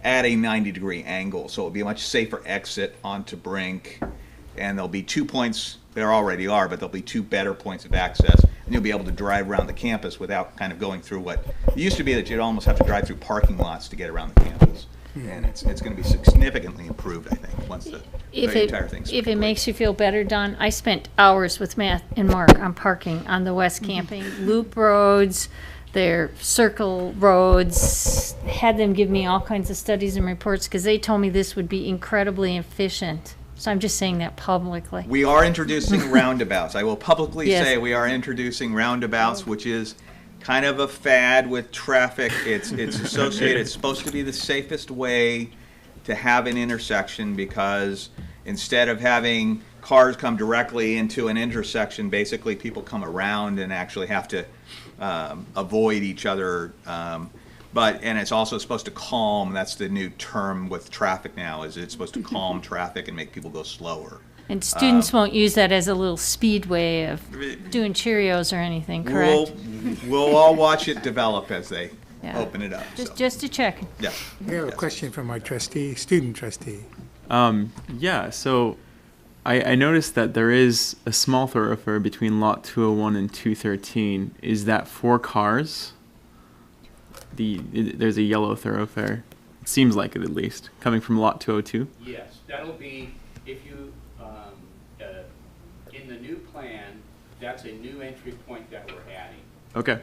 at a 90-degree angle, so it'll be a much safer exit onto Brink, and there'll be 2 points, there already are, but there'll be 2 better points of access, and you'll be able to drive around the campus without kind of going through what, it used to be that you'd almost have to drive through parking lots to get around the campus. And it's going to be significantly improved, I think, once the entire thing's If it complete. makes you feel better, Don, I spent hours with Matt and Mark on parking on the West Camping, loop roads, their circle roads, had them give me all kinds of studies and reports, because they told me this would be incredibly efficient. So I'm just saying that publicly. We are introducing roundabouts. I will publicly Yes. say we are introducing roundabouts, which is kind of a fad with traffic. It's associated, it's supposed to be the safest way to have an intersection, because instead of having cars come directly into an intersection, basically people come around and actually have to avoid each other. And it's also supposed to calm, that's the new term with traffic now, is it's supposed to calm traffic and make people go slower. And students won't use that as a little speedway of doing Cheerios or anything, correct? We'll all watch it develop as they Yeah. open it up. Just, So, just to check. yeah. We have a question from our student trustee. Yeah, so I noticed that there is a small thoroughfare between lot 201 and 213. Is that for cars? There's a yellow thoroughfare. It seems like it, at least, coming from lot 202. Yes, that'll be, if you, in the new plan, that's a new entry point that we're adding. Okay.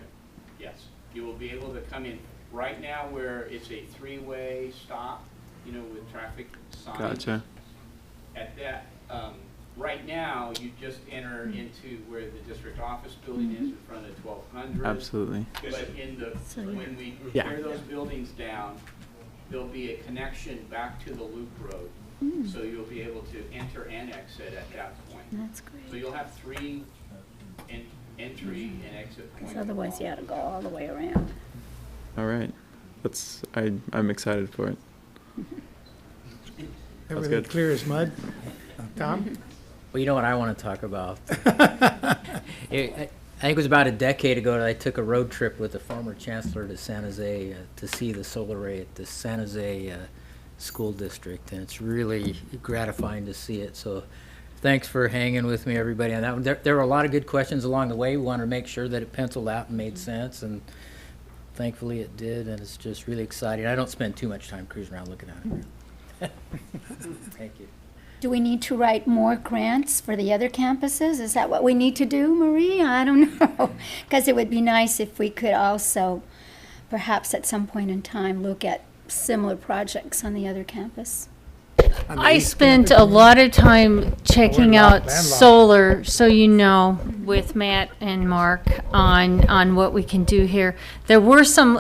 Yes, you will be able to come in right now where it's a three-way stop, with traffic signs. Gotcha. At that, right now, you just enter into where the district office building is in front of 1200. Absolutely. But when we Yeah. tear those buildings down, there'll be a connection back to the loop road. So you'll be able to enter and exit at that point. That's great. So you'll have 3 entry and exit points. Because otherwise you had to go all the way around. All right. I'm excited for it. Everything good. clear as mud? Tom? Well, you know what I want to talk about. I think it was about a decade ago that I took a road trip with the former chancellor to San Jose to see the solar array at the San Jose school district, and it's really gratifying to see it. So thanks for hanging with me, everybody, on that one. There were a lot of good questions along the way. We wanted to make sure that it penciled out and made sense, and thankfully it did, and it's just really exciting. I don't spend too much time cruising around looking at it. Thank you. Do we need to write more grants for the other campuses? Is that what we need to do, Marie? I don't know. Because it would be nice if we could also, perhaps at some point in time, look at similar projects on the other campus. On the I east spent campus? a lot of time checking out Landlocked. solar, so you know, with Matt and Mark on what we can do here. There were some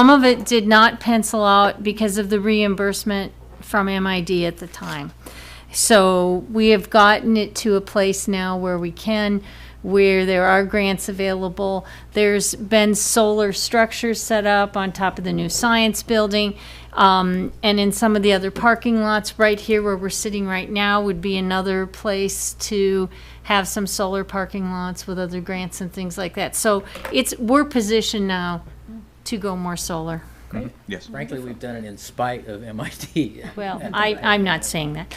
of it did not pencil out because of the reimbursement from MID at the time. So we have gotten it to a place now where we can, where there are grants available. There's been solar structures set up on top of the new science building. And in some of the other parking lots right here where we're sitting right now would be another place to have some solar parking lots with other grants and things like that. So we're positioned now to go more solar. Yes. Frankly, we've done it in spite of MIT. Well, I'm not saying that.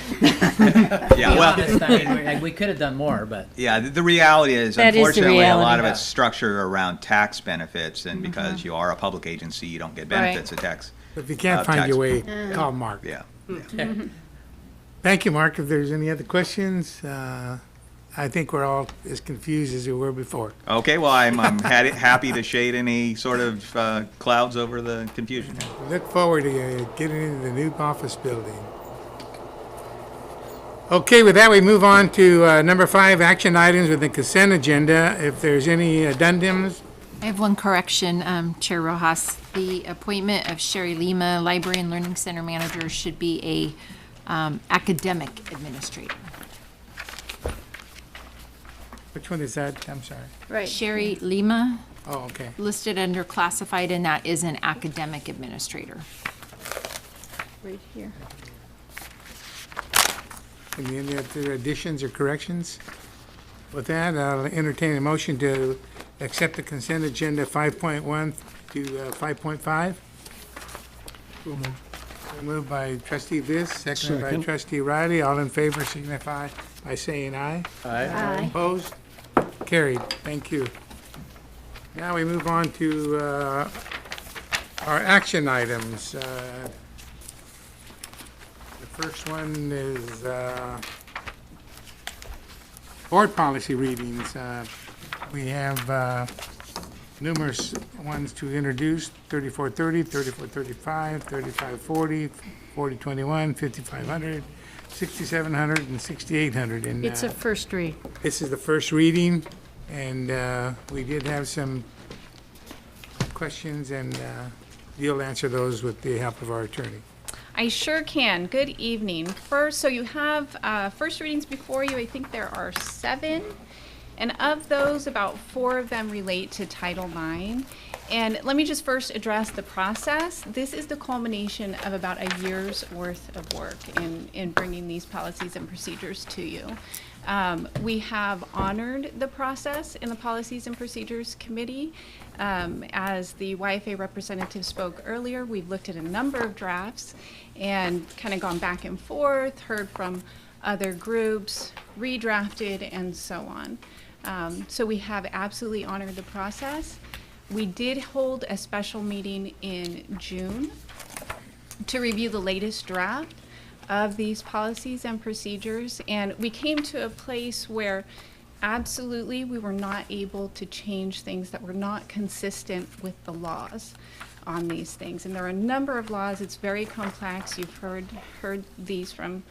Yeah, well, Honest, I mean, we could have done more, but yeah, the reality is, That is the unfortunately, a lot reality. of it's structured around tax benefits, and because you are a public agency, you don't get benefits of tax. If you can't find your way, call Mark. Yeah. Thank you, Mark. If there's any other questions, I think we're all as confused as we were before. Okay, well, I'm happy to shade any sort of clouds over the confusion. Look forward to getting into the new office building. Okay, with that, we move on to number 5, action items with the consent agenda. If there's any addendums, I have one correction, Chair Rojas. The appointment of Sherry Lima, Library and Learning Center Manager, should be a academic administrator. which one is that? I'm sorry. Right. Sherry Lima, Oh, okay. listed under classified, and that is an academic administrator. Right here. Any other additions or corrections? With that, I'll entertain a motion to accept the consent agenda 5.1 to 5.5. Moved by trustee Viss, seconded by Second. trustee Riley. All in favor signify by saying aye. Aye. Opposed? Carried. Thank you. Now we move on to our action items. The first one is board policy readings. We have numerous ones to introduce: 3430, 3435, 3540, 4021, 5500, 6700, and 6800. And It's a first read. this is the first reading, and we did have some questions, and you'll answer those with the help of our attorney. I sure can. Good evening. First, so you have first readings before you. I think there are 7. And of those, about 4 of them relate to Title IX. And let me just first address the process. This is the culmination of about a year's worth of work in bringing these policies and procedures to you. We have honored the process in the Policies and Procedures Committee. As the YFA representative spoke earlier, we've looked at a number of drafts and kind of gone back and forth, heard from other groups, redrafted, and so on. So we have absolutely honored the process. We did hold a special meeting in June to review the latest draft of these policies and procedures, and we came to a place where absolutely we were not able to change things that were not consistent with the laws on these things. And there are a number of laws. It's very complex. You've heard these from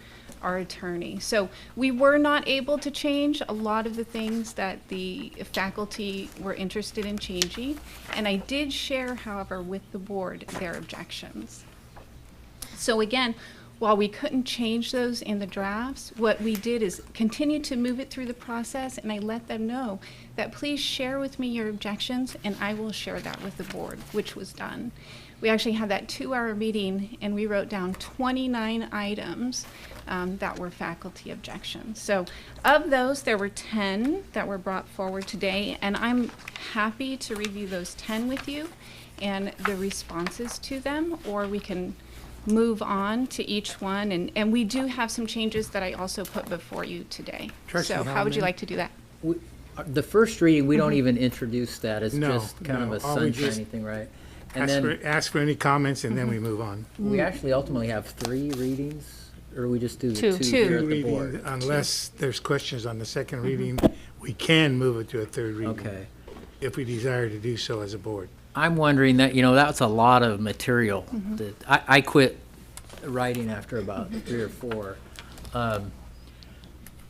our attorney. So we were not able to change a lot of the things that the faculty were interested in changing. And I did share, however, with the board their objections. So again, while we couldn't change those in the drafts, what we did is continue to move it through the process, and I let them know that please share with me your objections, and I will share that with the board, which was done. We actually had that 2-hour meeting, and we wrote down 29 items that were faculty objections. So of those, there were 10 that were brought forward today, and I'm happy to review those 10 with you and the responses to them, or we can move on to each one. And we do have some changes that I also put before you today. Trustee So how would you Hellman? like to do that? The first reading, we don't even introduce that. It's No, just kind of no. a All we just sunshiny thing, right? And then Ask for any comments, and then we move on. we actually ultimately have 3 readings, or we just do the Two. 2 here at the Reading, board? unless there's questions on the second reading, we can move it to a third reading. Okay. If we desire to do so as a board. I'm wondering that, that's a lot of material. That I quit writing after about 3 or 4.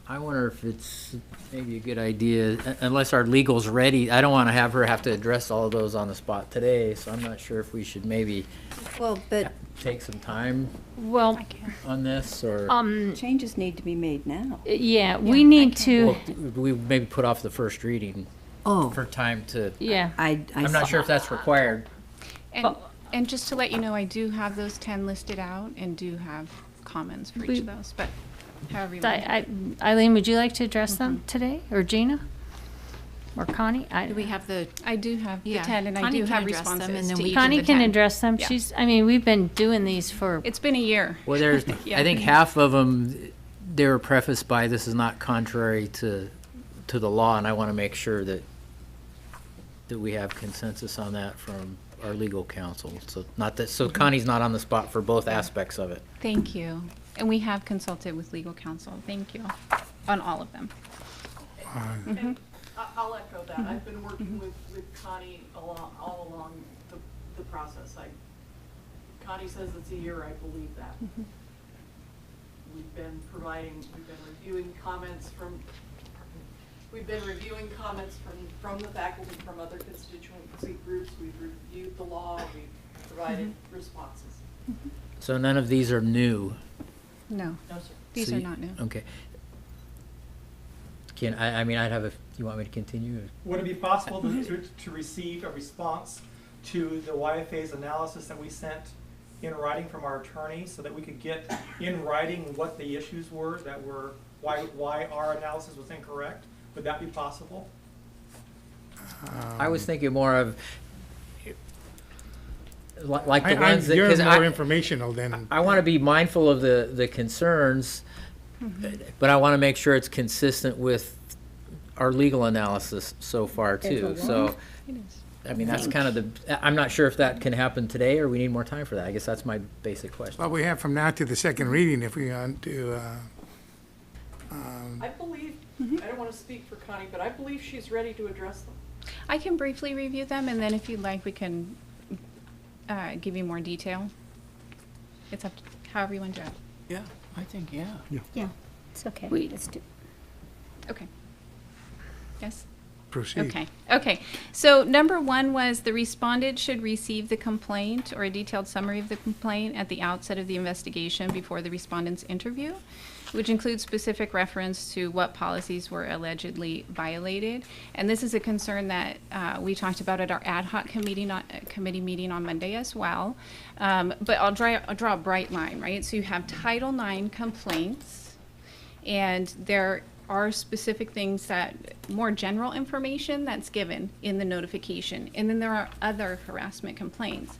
I wonder if it's maybe a good idea, unless our legal's ready. I don't want to have her have to address all of those on the spot today, so I'm not sure if we should maybe Well, but take some time Well, on this, or changes need to be made now. yeah, we need to, well, we maybe put off the first reading Oh, for time to, yeah. I'm not sure if that's required. And just to let you know, I do have those 10 listed out and do have comments for each of those, but however you want. Eileen, would you like to address them today, or Gina? Or Connie? Do we have the, I do have the Yeah, 10, and I Connie do can have address them, responses and then to we each can- of the Connie can 10. address them. Yeah. We've been doing these for, It's been a year. Well, there's, Yeah. I think half of them, they were prefaced by, this is not contrary to the law, and I want to make sure that we have consensus on that from our legal counsel. So Connie's not on the spot for both aspects of it. Thank you. And we have consulted with legal counsel. Thank you on all of them. I'll echo that. I've been working with Connie all along the process. Connie says it's a year, I believe that. We've been reviewing comments from the faculty, from other constituency groups. We've reviewed the law, we've provided responses. So none of these are new? No, No, sir. these So are you- not new. Okay. You want me to continue? Would it be possible to receive a response to the YFA's analysis that we sent in writing from our attorney, so that we could get in writing what the issues were why our analysis was incorrect? Would that be possible? I was thinking more of, like the ones that, You're 'cause more informational than, I want to be mindful of the concerns, but I want to make sure it's consistent with our legal analysis so far too. So, I mean, that's kind of I'm not sure if that can happen today or we need more time for that. I guess that's my basic question. well, we have from now to the second reading if we want to, I believe, I don't want to speak for Connie, but I believe she's ready to address them. I can briefly review them, and then if you'd like, we can give you more detail. It's up to however you want to do it. Yeah, I think, yeah. Yeah, it's okay. We- Let's do. Okay. Yes? proceed. Okay. So number one was the respondent should receive the complaint or a detailed summary of the complaint at the outset of the investigation before the respondent's interview, which includes specific reference to what policies were allegedly violated. And this is a concern that we talked about at our ad hoc committee meeting on Monday as well. But I'll draw a bright line, right? So you have Title IX complaints, and there are specific things that, more general information that's given in the notification. And then there are other harassment complaints.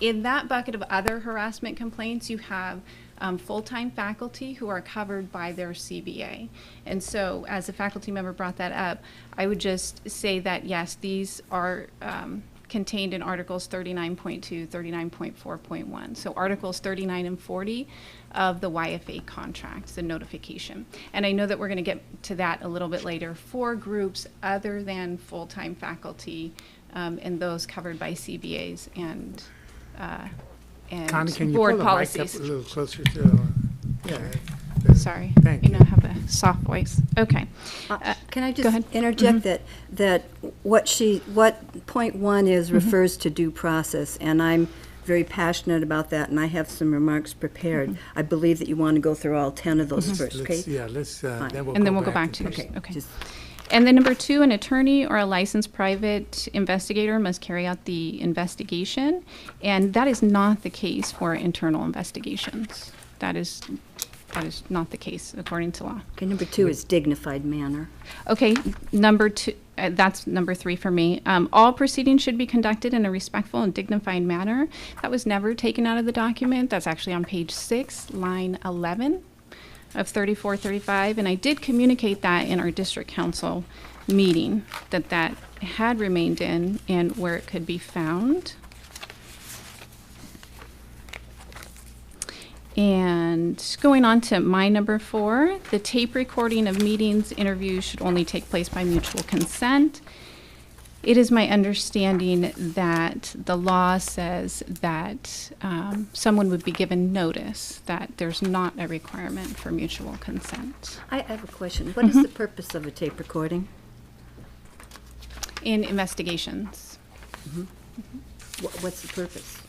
In that bucket of other harassment complaints, you have full-time faculty who are covered by their CBA. And so, as a faculty member brought that up, I would just say that, yes, these are contained in Articles 39.2, 39.4.1. So Articles 39 and 40 of the YFA contract, the notification. And I know that we're going to get to that a little bit later for groups other than full-time faculty and those covered by CBAs and Connie, can you board pull the mic up policies. a little closer to, yeah. Sorry, Thank you you. know, I have a soft voice. Okay. Can I go just ahead. interject that what point one is refers to due process, and I'm very passionate about that, and I have some remarks prepared. I believe that you want to go through all 10 of those first, okay? Let's, yeah, let's, Fine. And then we'll go back to this. yours. Okay. Just- And then number two, an attorney or a licensed private investigator must carry out the investigation. And that is not the case for internal investigations. That is not the case according to law. Okay, number two is dignified manner. Okay, number two, that's number three for me. All proceedings should be conducted in a respectful and dignified manner. That was never taken out of the document. That's actually on page 6, line 11 of 3435. And I did communicate that in our district council meeting, that had remained in and where it could be found. And going on to my number 4, the tape recording of meetings, interviews should only take place by mutual consent. It is my understanding that the law says that someone would be given notice that there's not a requirement for mutual consent. I have a question. What is the purpose of a tape recording? In investigations. What's the purpose?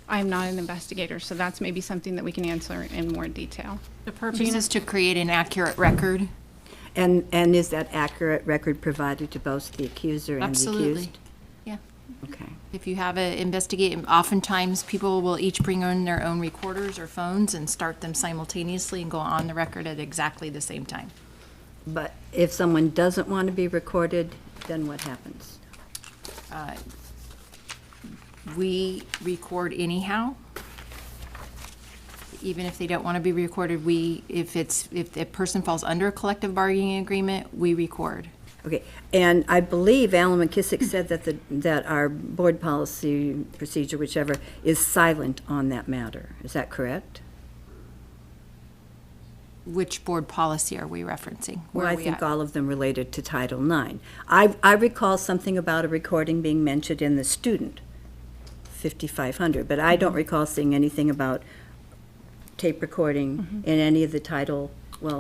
I'm not an investigator, so that's maybe something that we can answer in more detail. The purpose is to create an accurate record. And is that accurate record provided to both the accuser and the Absolutely. accused? Yeah. Okay. If you have a investigate, oftentimes people will each bring in their own recorders or phones and start them simultaneously and go on the record at exactly the same time. But if someone doesn't want to be recorded, then what happens? We record anyhow. Even if they don't want to be recorded, if a person falls under a collective bargaining agreement, we record. Okay, and I believe Alan McKissick said that our board policy procedure, whichever, is silent on that matter. Is that correct? Which board policy are we referencing? Where Well, I are we think at? all of them related to Title IX. I recall something about a recording being mentioned in the student 5500, but I don't recall seeing anything about tape recording in any of the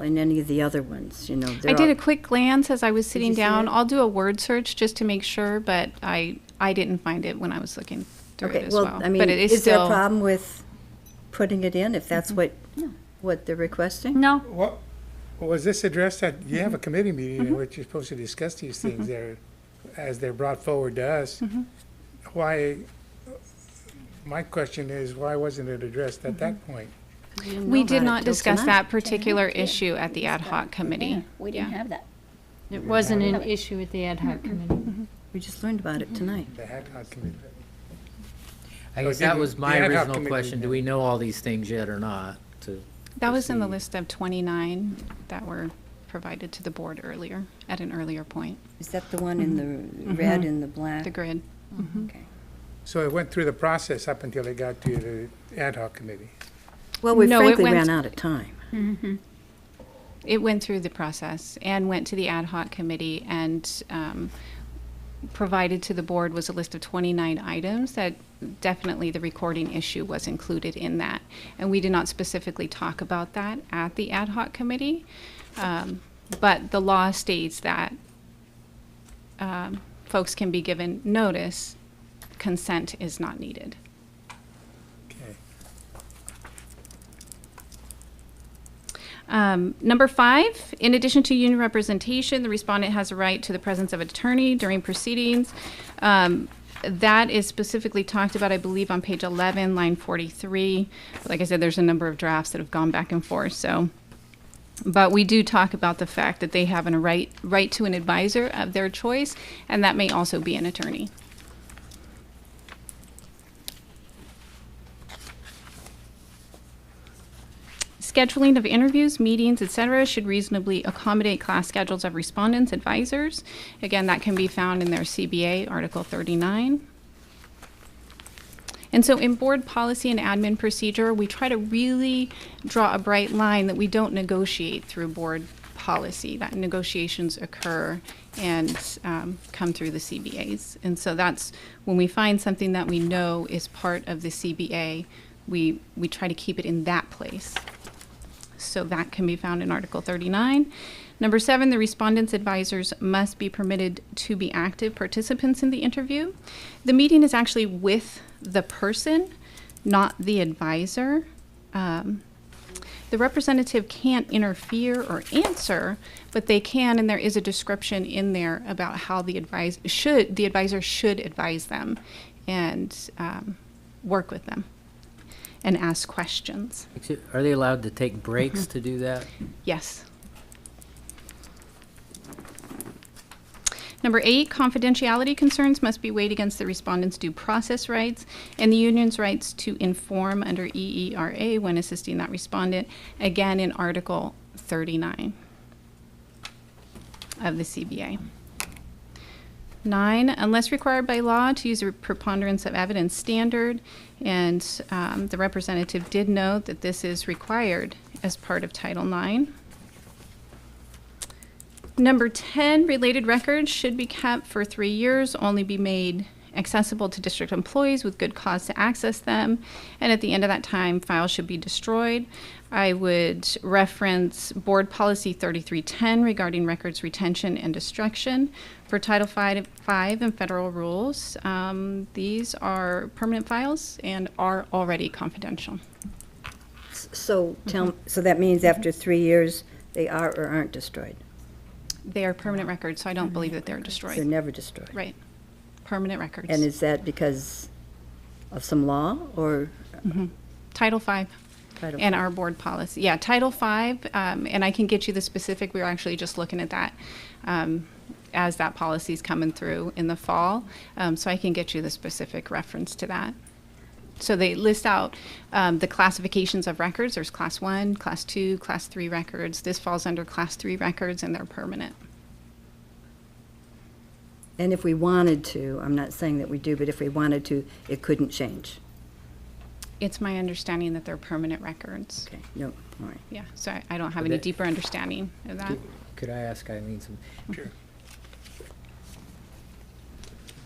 in any of the other ones, you know. I did a quick glance as I was sitting you see down. it? I'll do a word search just to make sure, but I didn't find it when I was looking through it as well. I mean, But it is is there a still, problem with putting it in if that's what they're requesting? No, What, was this addressed at, you have a committee meeting in which you're supposed to discuss these things there, as they're brought forward to us. Why, my question is, why wasn't it addressed at that point? we did not discuss that tonight. particular issue at the ad hoc committee. We didn't Yeah. have that. it wasn't an issue at the ad hoc committee. We just learned about it tonight. The ad hoc committee. I guess So that the- was the my ad hoc original committee, question. Do yeah. we know all these things yet or not? That was in the proceed? list of 29 that were provided to the board earlier, at an earlier point, Is that the one in the red and the black? the grid. Okay. So it went through the process up until it got to the ad hoc committee. Well, we No, it frankly went- ran out of time. It went through the process and went to the ad hoc committee, and provided to the board was a list of 29 items that definitely the recording issue was included in that. And we did not specifically talk about that at the ad hoc committee. But the law states that folks can be given notice, consent is not needed. Okay. Number 5, in addition to union representation, the respondent has a right to the presence of an attorney during proceedings. That is specifically talked about, I believe, on page 11, line 43. Like I said, there's a number of drafts that have gone back and forth, so. But we do talk about the fact that they have a right to an advisor of their choice, and that may also be an attorney. Scheduling of interviews, meetings, etc. should reasonably accommodate class schedules of respondents, advisors. Again, that can be found in their CBA, Article 39. And so in board policy and admin procedure, we try to really draw a bright line that we don't negotiate through board policy, that negotiations occur and come through the CBAs. And so that's when we find something that we know is part of the CBA, we try to keep it in that place. So that can be found in Article 39. Number 7, the respondent's advisors must be permitted to be active participants in the interview. The meeting is actually with the person, not the advisor. The representative can't interfere or answer, but they can, and there is a description in there about how the advisor should advise them and work with them and ask questions. Are they allowed to take breaks to do that? Yes. Number 8, confidentiality concerns must be weighed against the respondent's due process rights and the union's rights to inform under EERA when assisting that respondent, again in Article 39 of the CBA. 9, unless required by law to use a preponderance of evidence standard, and the representative did note that this is required as part of Title IX. Number 10, related records should be kept for 3 years, only be made accessible to district employees with good cause to access them, and at the end of that time, files should be destroyed. I would reference Board Policy 3310 regarding records retention and destruction. For Title V and federal rules, these are permanent files and are already confidential. So so that means after 3 years, they are or aren't destroyed? They are permanent records, so I don't believe that they're They're destroyed. never destroyed? Right. Permanent records. And is that because of some law or? Title V. Title And V? our board policy. Yeah, Title V, and I can get you the specific, we were actually just looking at that as that policy's coming through in the fall, so I can get you the specific reference to that. So they list out the classifications of records. There's Class 1, Class 2, Class 3 records. This falls under Class 3 records, and they're permanent. And if we wanted to, I'm not saying that we do, but if we wanted to, it couldn't change? It's my understanding that they're permanent records. Okay, no, all right. Yeah, so I don't have But any that- deeper understanding of that. Could I ask Eileen some? Sure.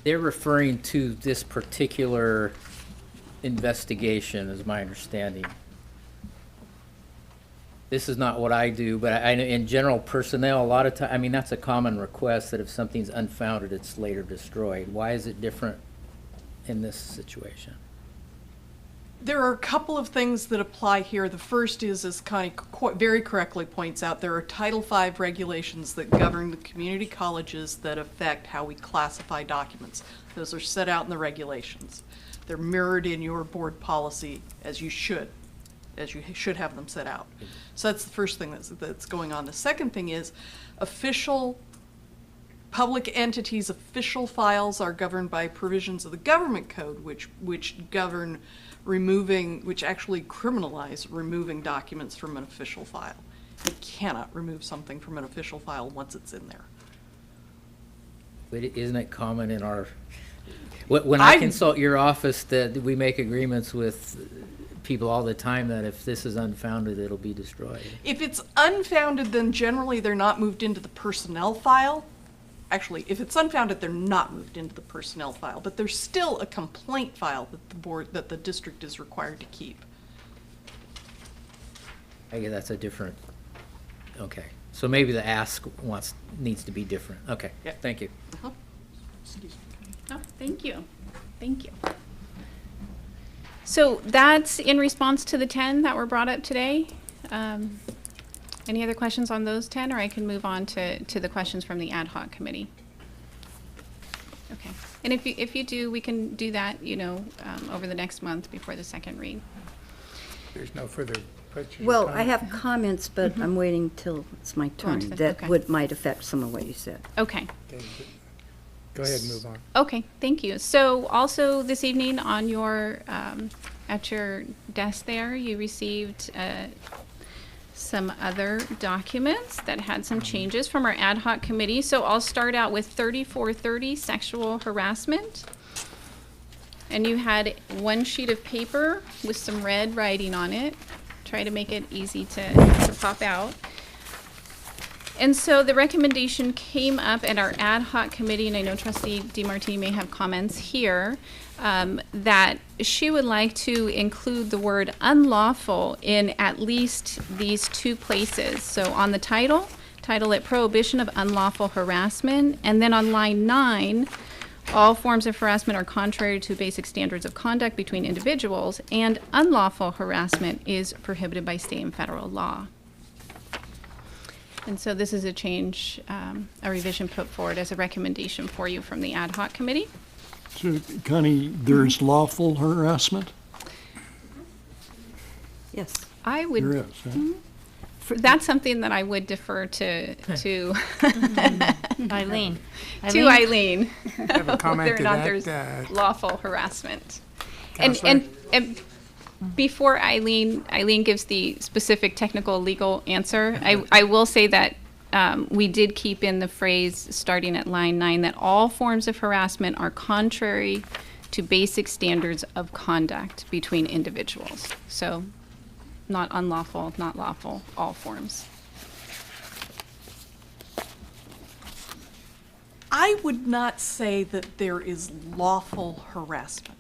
They're referring to this particular investigation, is my understanding. This is not what I do, but I know in general personnel, a lot of time, I mean, that's a common request that if something's unfounded, it's later destroyed. Why is it different in this situation? There are a couple of things that apply here. The first is, as Connie very correctly points out, there are Title V regulations that govern the community colleges that affect how we classify documents. Those are set out in the regulations. They're mirrored in your board policy as you should have them set out. So that's the first thing that's going on. The second thing is official public entities' official files are governed by provisions of the government code, which govern which actually criminalize removing documents from an official file. You cannot remove something from an official file once it's in there. But isn't it common in our, when I consult your office, that we make agreements with people all the time that if this is unfounded, it'll be destroyed? If it's unfounded, then generally they're not moved into the personnel file. Actually, if it's unfounded, they're not moved into the personnel file, but there's still a complaint file that the district is required to keep. I guess that's a different, okay. So maybe the ask needs to be different. Okay, Yeah. thank you. Excuse me. Oh, thank you. Thank you. So that's in response to the 10 that were brought up today. Any other questions on those 10, or I can move on to the questions from the ad hoc committee? Okay. And if you do, we can do that, over the next month before the second read. There's no further questions. Well, I have comments, but I'm waiting till it's my on turn. to the- That okay. might affect some of what you said. Okay. Okay, go ahead and move on. Okay, thank you. So also this evening on your, at your desk there, you received some other documents that had some changes from our ad hoc committee. So I'll start out with 3430, sexual harassment. And you had one sheet of paper with some red writing on it. Try to make it easy to pop out. And so the recommendation came up at our ad hoc committee, and I know Trustee DeMartini may have comments here, that she would like to include the word unlawful in at least these two places. So on the title it prohibition of unlawful harassment, and then on line 9, all forms of harassment are contrary to basic standards of conduct between individuals, and unlawful harassment is prohibited by state and federal law. And so this is a change, a revision put forward as a recommendation for you from the ad hoc committee. So, Connie, there's lawful harassment? Yes. I would. There is, huh? That's something that I would defer to Eileen. to Eileen. Have a comment whether or to not that, there's lawful harassment. Counselor? And before Eileen gives the specific technical legal answer, I will say that we did keep in the phrase starting at line 9 that all forms of harassment are contrary to basic standards of conduct between individuals. So not unlawful, not lawful, all forms. I would not say that there is lawful harassment.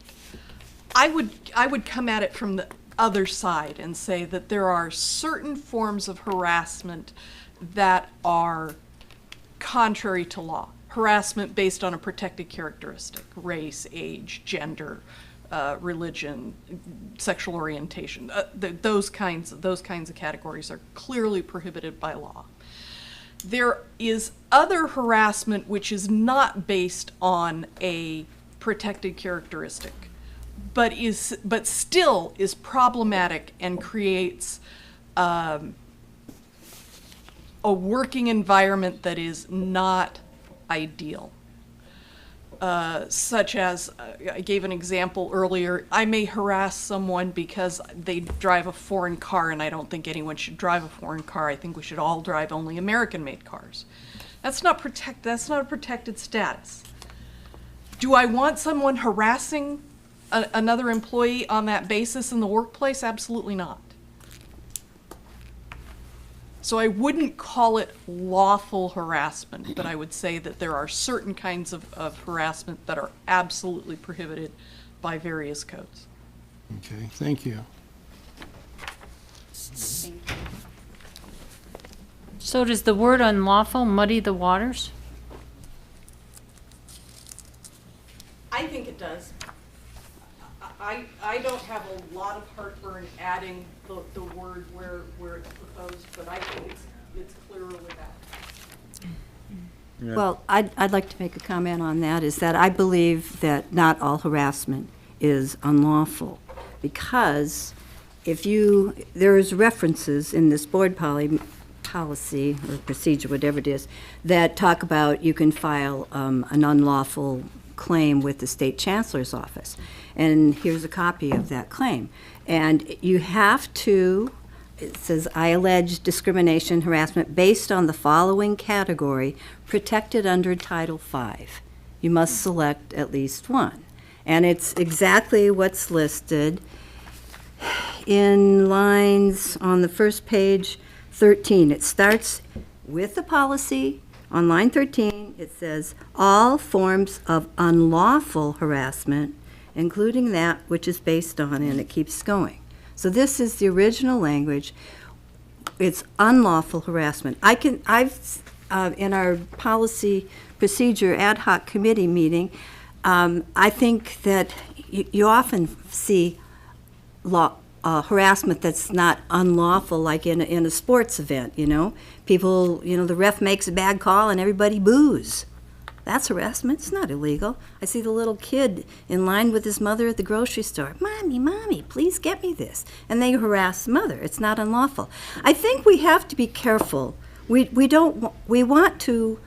I would come at it from the other side and say that there are certain forms of harassment that are contrary to law. Harassment based on a protected characteristic, race, age, gender, religion, sexual orientation. Those kinds of categories are clearly prohibited by law. There is other harassment which is not based on a protected characteristic, but still is problematic and creates a working environment that is not ideal. Such as, I gave an example earlier, I may harass someone because they drive a foreign car, and I don't think anyone should drive a foreign car. I think we should all drive only American-made cars. That's not a protected status. Do I want someone harassing another employee on that basis in the workplace? Absolutely not. So I wouldn't call it lawful harassment, but I would say that there are certain kinds of harassment that are absolutely prohibited by various codes. Okay, thank you. So does the word unlawful muddy the waters? I think it does. I don't have a lot of heartburn adding the word where it's proposed, but I think it's clearer with that. Yeah. Well, I'd like to make a comment on that, is that I believe that not all harassment is unlawful, because there's references in this board policy or procedure, whatever it is, that talk about you can file an unlawful claim with the state chancellor's office. And here's a copy of that claim. And you have to, it says, I allege discrimination, harassment based on the following category protected under Title V. You must select at least one. And it's exactly what's listed in lines on the first page, 13. It starts with the policy. On line 13, it says, all forms of unlawful harassment, including that which is based on, and it keeps going. So this is the original language. It's unlawful harassment. In our policy procedure ad hoc committee meeting, I think that you often see harassment that's not unlawful, like in a sports event, People, the ref makes a bad call and everybody boos. That's harassment. It's not illegal. I see the little kid in line with his mother at the grocery store. Mommy, please get me this. And they harass the mother. It's not unlawful. I think we have to be careful. We want to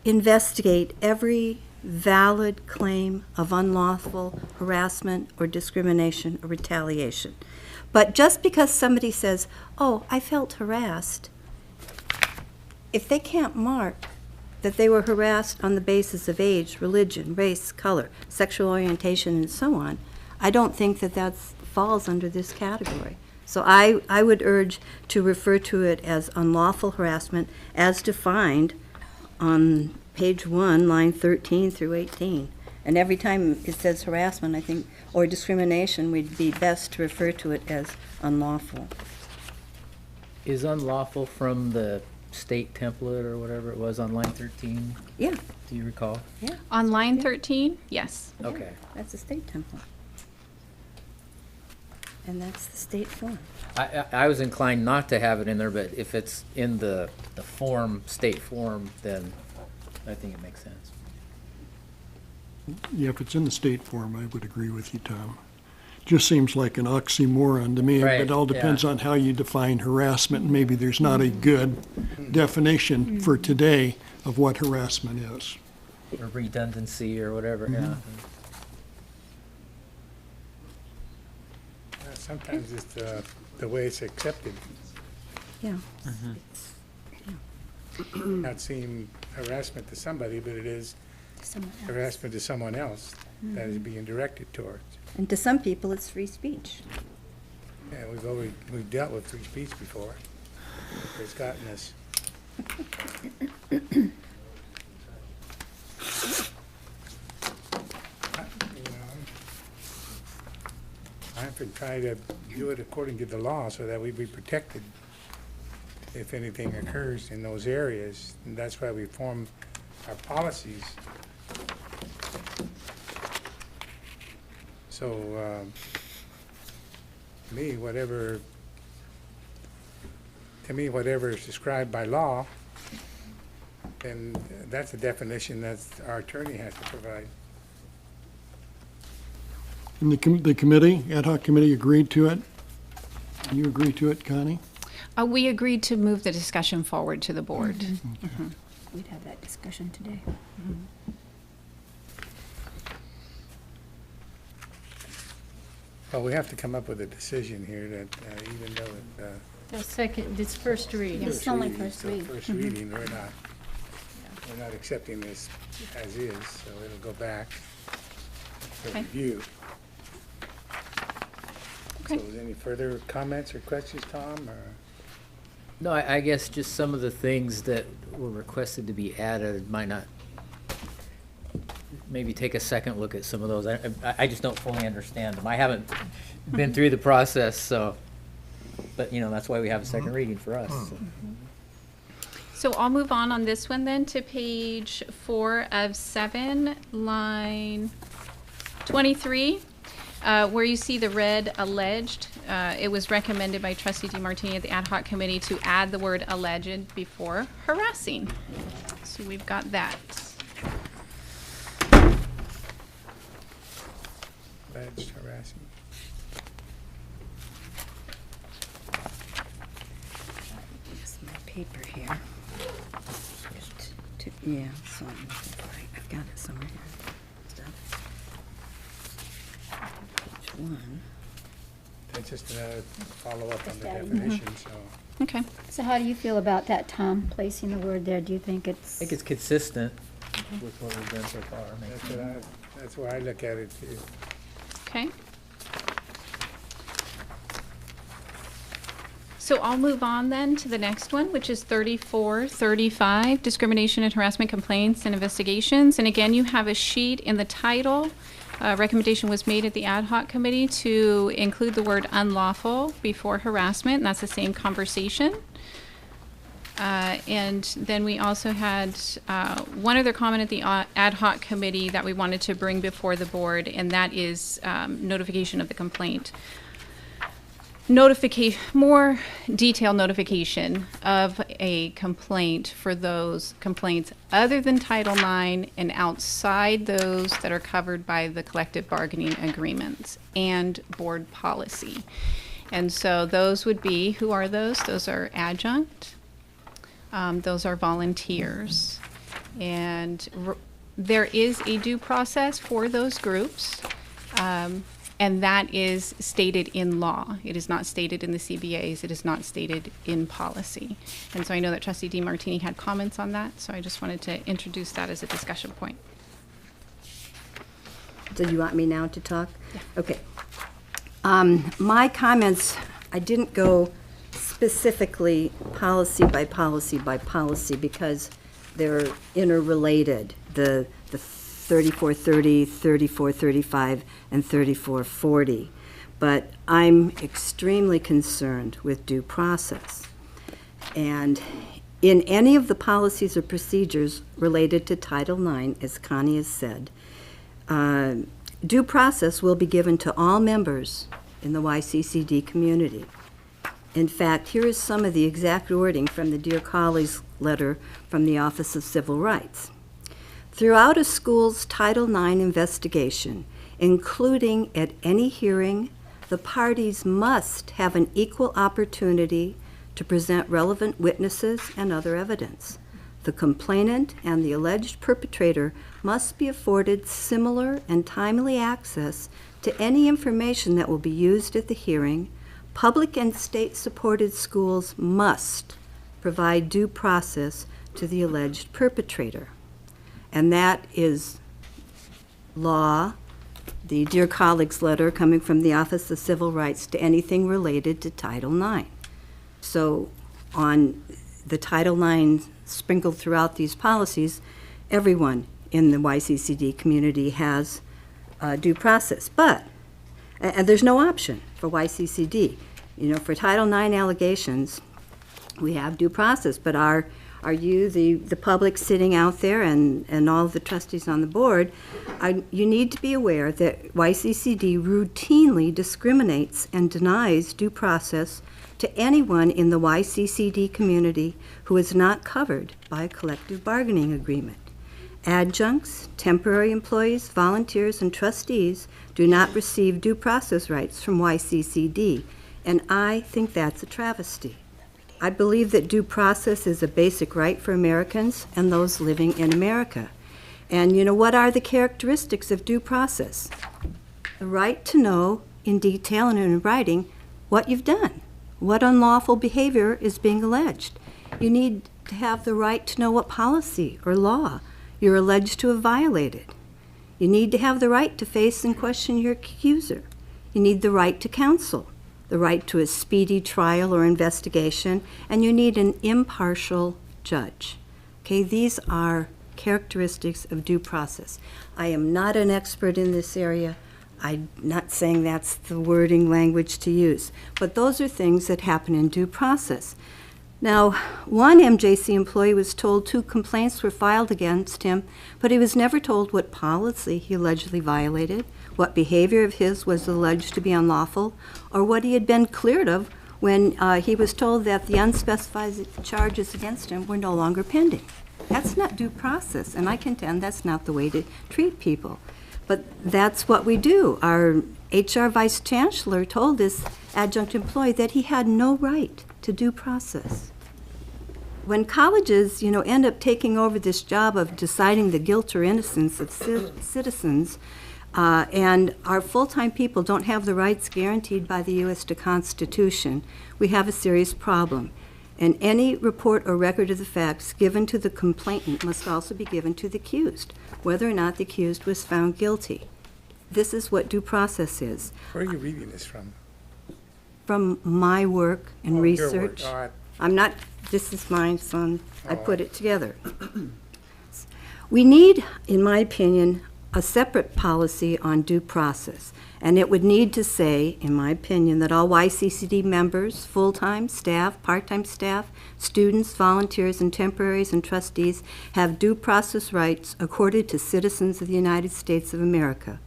investigate every valid claim of unlawful harassment or discrimination or retaliation. But just because somebody says, oh, I felt harassed, if they can't mark that they were harassed on the basis of age, religion, race, color, sexual orientation, and so on, I don't think that falls under this category. So I would urge to refer to it as unlawful harassment as defined on page 1, line 13 through 18. And every time it says harassment, I think, or discrimination, we'd be best to refer to it as unlawful. Is unlawful from the state template or whatever it was on line 13? Yeah. Do you recall? Yeah. On line 13, yes. Okay. That's the state template. And that's the state form. I was inclined not to have it in there, but if it's in the form, state form, then I think it makes sense. Yeah, if it's in the state form, I would agree with you, Tom. Just seems like an oxymoron to me, but Right, it all depends yeah. on how you define harassment, and maybe there's not a good definition for today of what harassment is. Or redundancy or whatever, yeah. Sometimes it's the way it's accepted. Yeah. Not seem harassment to somebody, but it is Someone else. harassment to someone else that is being directed towards. And to some people, it's free speech. Yeah, we've dealt with free speech before. It's gotten us. I'm for trying to do it according to the law so that we be protected if anything occurs in those areas. And that's why we form our policies. So, to me, whatever is described by law, then that's a definition that our attorney has to provide. And the committee, ad hoc committee agreed to it? You agree to it, Connie? We agreed to move the discussion forward to the board. We'd have that discussion today. Well, we have to come up with a decision here that even though It's first reading. Yes. It's only first read. First reading, we're not accepting this as is, so it'll go back for Okay. review. So Okay. is any further comments or questions, Tom, or? No, I guess just some of the things that were requested to be added might not, maybe take a second look at some of those. I just don't fully understand them. I haven't been through the process, so, but, that's why we have a second reading for us. So. So I'll move on this one then to page 4 of 7, line 23, where you see the red alleged. It was recommended by Trustee DeMartini at the ad hoc committee to add the word alleged before harassing. So we've got that. Alleged harassing. That's my paper here. Yeah, so I'm looking for it. I've got it somewhere here. Page 1. That's just a follow-up on Just the adding. definition, so. Okay. So how do you feel about that, Tom, placing the word there? Do you think I it's? think it's consistent with what we've done so far. That's where I look at it too. Okay. So I'll move on then to the next one, which is 3435, discrimination and harassment complaints and investigations. And again, you have a sheet in the title. Recommendation was made at the ad hoc committee to include the word unlawful before harassment, and that's the same conversation. And then we also had one other comment at the ad hoc committee that we wanted to bring before the board, and that is notification of the complaint. More detailed notification of a complaint for those complaints other than Title IX and outside those that are covered by the collective bargaining agreements and board policy. And so those would be, who are those? Those are adjunct. Those are volunteers. And there is a due process for those groups. And that is stated in law. It is not stated in the CBAs. It is not stated in policy. And so I know that Trustee DeMartini had comments on that, so I just wanted to introduce that as a discussion point. So you want me now to talk? Yeah. Okay. My comments, I didn't go specifically policy by policy by policy because they're interrelated. The 3430, 3435, and 3440. But I'm extremely concerned with due process. And in any of the policies or procedures related to Title IX, as Connie has said, due process will be given to all members in the YCCD community. In fact, here is some of the exact wording from the Dear Colleagues letter from the Office of Civil Rights. Throughout a school's Title IX investigation, including at any hearing, the parties must have an equal opportunity to present relevant witnesses and other evidence. The complainant and the alleged perpetrator must be afforded similar and timely access to any information that will be used at the hearing. Public and state-supported schools must provide due process to the alleged perpetrator. And that is law, the Dear Colleagues letter coming from the Office of Civil Rights to anything related to Title IX. So on the Title IX sprinkled throughout these policies, everyone in the YCCD community has due process. But, and there's no option for YCCD. You know, for Title IX allegations, we have due process, but are you, the public sitting out there and all of the trustees on the board, you need to be aware that YCCD routinely discriminates and denies due process to anyone in the YCCD community who is not covered by a collective bargaining agreement. Adjuncts, temporary employees, volunteers, and trustees do not receive due process rights from YCCD, and I think that's a travesty. I believe that due process is a basic right for Americans and those living in America. And you know, what are the characteristics of due process? The right to know in detail and in writing what you've done, what unlawful behavior is being alleged. You need to have the right to know what policy or law you're alleged to have violated. You need to have the right to face and question your accuser. You need the right to counsel, the right to a speedy trial or investigation, and you need an impartial judge. Okay, these are characteristics of due process. I am not an expert in this area. I'm not saying that's the wording language to use, but those are things that happen in due process. Now, one MJC employee was told 2 complaints were filed against him, but he was never told what policy he allegedly violated, what behavior of his was alleged to be unlawful, or what he had been cleared of when he was told that the unspecified charges against him were no longer pending. That's not due process, and I contend that's not the way to treat people. But that's what we do. Our HR Vice Chancellor told this adjunct employee that he had no right to due process. when colleges, end up taking over this job of deciding the guilt or innocence of citizens, and our full-time people don't have the rights guaranteed by the U.S. Constitution, we have a serious problem. And any report or record of the facts given to the complainant must also be given to the accused, whether or not the accused was found guilty. This is what due process is. Where are you reading this from? From my work and Your research. work. All right. I'm not, this is mine, son. I put it together. We need, in my opinion, a separate policy on due process. And it would need to say, in my opinion, that all YCCD members, full-time staff, part-time staff, students, volunteers, and temporaries and trustees have due process rights accorded to citizens of the United States of America.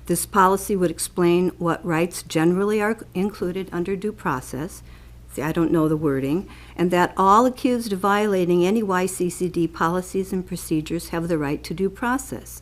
This policy would explain what rights generally are included under due process. See, I don't know the wording, and that all accused of violating any YCCD policies and procedures have the right to due process.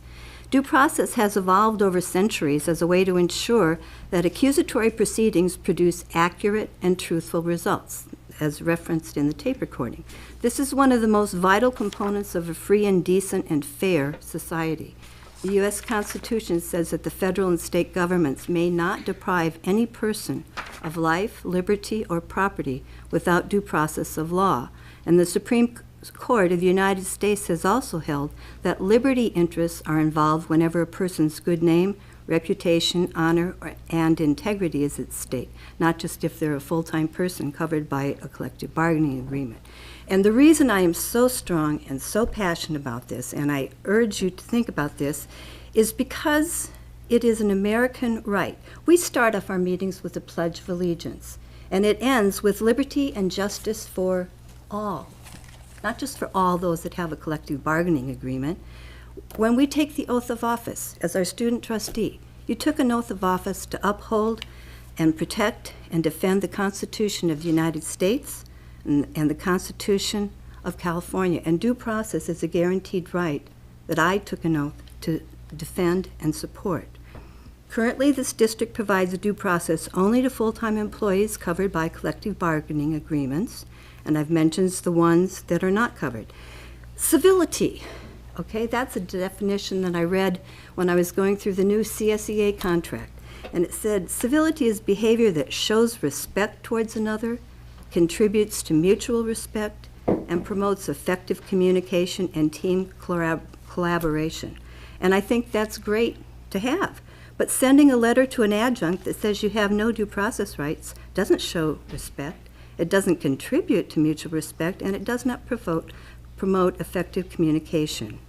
Due process has evolved over centuries as a way to ensure that accusatory proceedings produce accurate and truthful results, as referenced in the tape recording. This is one of the most vital components of a free and decent and fair society. The U.S. Constitution says that the federal and state governments may not deprive any person of life, liberty, or property without due process of law. And the Supreme Court of the United States has also held that liberty interests are involved whenever a person's good name, reputation, honor, and integrity is at stake, not just if they're a full-time person covered by a collective bargaining agreement. And the reason I am so strong and so passionate about this, and I urge you to think about this, is because it is an American right. We start off our meetings with the Pledge of Allegiance, and it ends with liberty and justice for all, not just for all those that have a collective bargaining agreement. When we take the oath of office as our student trustee, you took an oath of office to uphold and protect and defend the Constitution of the United States and the Constitution of California. And due process is a guaranteed right that I took an oath to defend and support. Currently, this district provides a due process only to full-time employees covered by collective bargaining agreements, and I've mentioned the ones that are not covered. Civility, okay, that's a definition that I read when I was going through the new CSEA contract, and it said, civility is behavior that shows respect towards another, contributes to mutual respect, and promotes effective communication and team collaboration. And I think that's great to have. But sending a letter to an adjunct that says you have no due process rights doesn't show respect, it doesn't contribute to mutual respect, and it does not promote effective communication.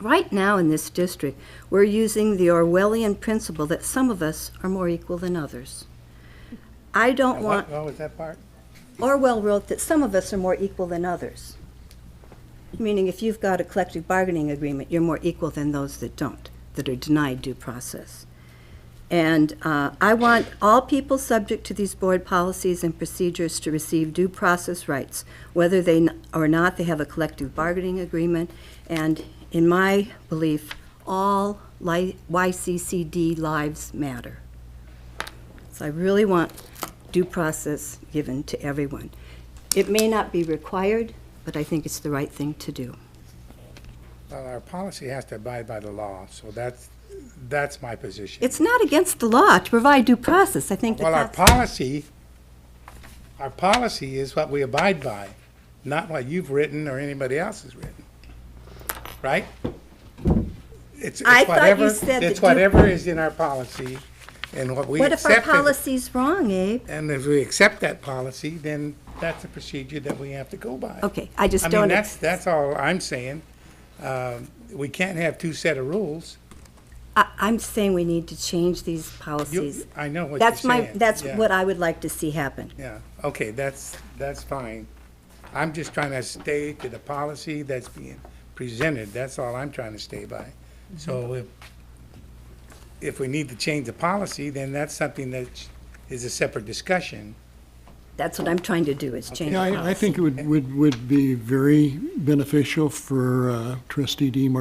Right now in this district, we're using the Orwellian principle that some of us are more equal than others. I don't want... What was that part? Orwell wrote that some of us are more equal than others, meaning if you've got a collective bargaining agreement, you're more equal than those that don't, that are denied due process. And I want all people subject to these board policies and procedures to receive due process rights, whether they or not they have a collective bargaining agreement. And in my belief, all YCCD lives matter. So I really want due process given to everyone. It may not be required, but I think it's the right thing to do. Well, our policy has to abide by the law, so that's my position. It's not against the law to provide due process. I think that Well, that's... our policy is what we abide by, not what you've written or anybody else has written. Right? It's I thought you whatever, said it's that whatever is in our policy and what we What if accept. our policy's wrong, Abe? And if we accept that policy, then that's a procedure that we have to go by. Okay, I just I don't... mean, that's all I'm saying. We can't have two set of rules. I'm saying we need to change these policies. I know what That's you're saying. That's Yeah. what I would like to see happen. Yeah, okay, that's fine. I'm just trying to stay to the policy that's being presented. That's all I'm trying to stay by. So if we need to change the policy, then that's something that is a separate discussion. That's what I'm trying to do, is change the Yeah, policy. I think it would be very beneficial for trustee D.